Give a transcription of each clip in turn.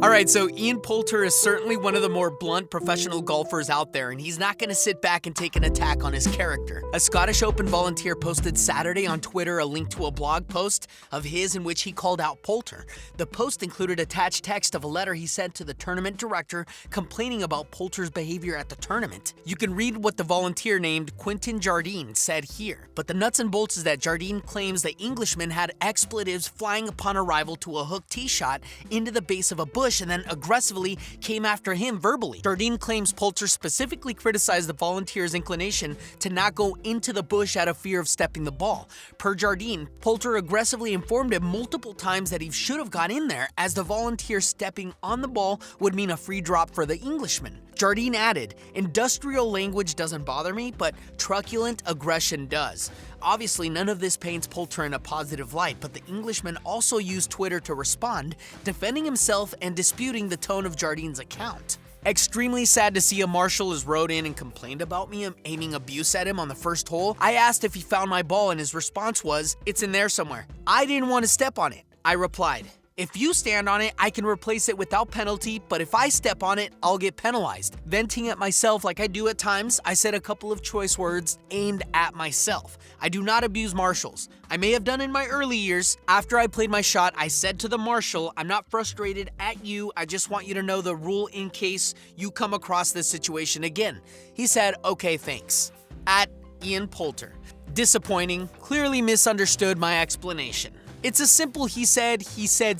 Alright, so Ian Poulter is certainly one of the more blunt professional golfers out there, and he's not going to sit back and take an attack on his character. A Scottish Open volunteer posted Saturday on Twitter a link to a blog post of his in which he called out Poulter. The post included attached text of a letter he sent to the tournament director complaining about Poulter's behavior at the tournament. You can read what the volunteer named Quintin Jardine said here. But the nuts and bolts is that Jardine claims the Englishman had expletives flying upon arrival to a hook tee shot into the base of a bush and then aggressively came after him verbally. Jardine claims Poulter specifically criticized the volunteer's inclination to not go into the bush out of fear of stepping the ball. Per Jardine, Poulter aggressively informed him multiple times that he should have got in there, as the volunteer stepping on the ball would mean a free drop for the Englishman. Jardine added, "Industrial language doesn't bother me, but truculent aggression does." Obviously, none of this paints Poulter in a positive light, but the Englishman also used Twitter to respond, defending himself and disputing the tone of Jardine's account. Extremely sad to see a marshal has wrote in and complained about me aiming abuse at him on the first hole. I asked if he found my ball and his response was, "It's in there somewhere." I didn't want to step on it. I replied, "If you stand on it, I can replace it without penalty, but if I step on it, I'll get penalized." Venting at myself like I do at times, I said a couple of choice words aimed at myself. I do not abuse marshals. I may have done in my early years. After I played my shot, I said to the marshal, "I'm not frustrated at you, I just want you to know the rule in case you come across this situation again." He said, "Okay, thanks." At Ian Poulter. Disappointing, clearly misunderstood my explanation. It's a simple he said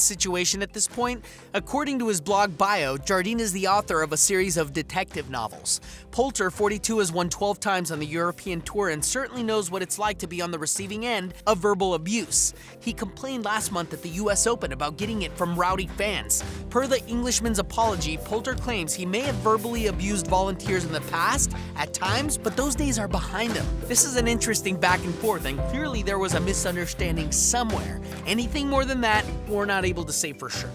situation at this point. According to his blog bio, Jardine is the author of a series of detective novels. Poulter, 42, has won 12 times on the European Tour and certainly knows what it's like to be on the receiving end of verbal abuse. He complained last month at the US Open about getting it from rowdy fans. Per the Englishman's apology, Poulter claims he may have verbally abused volunteers in the past at times, but those days are behind him. This is an interesting back and forth, and clearly there was a misunderstanding somewhere. Anything more than that, we're not able to say for sure.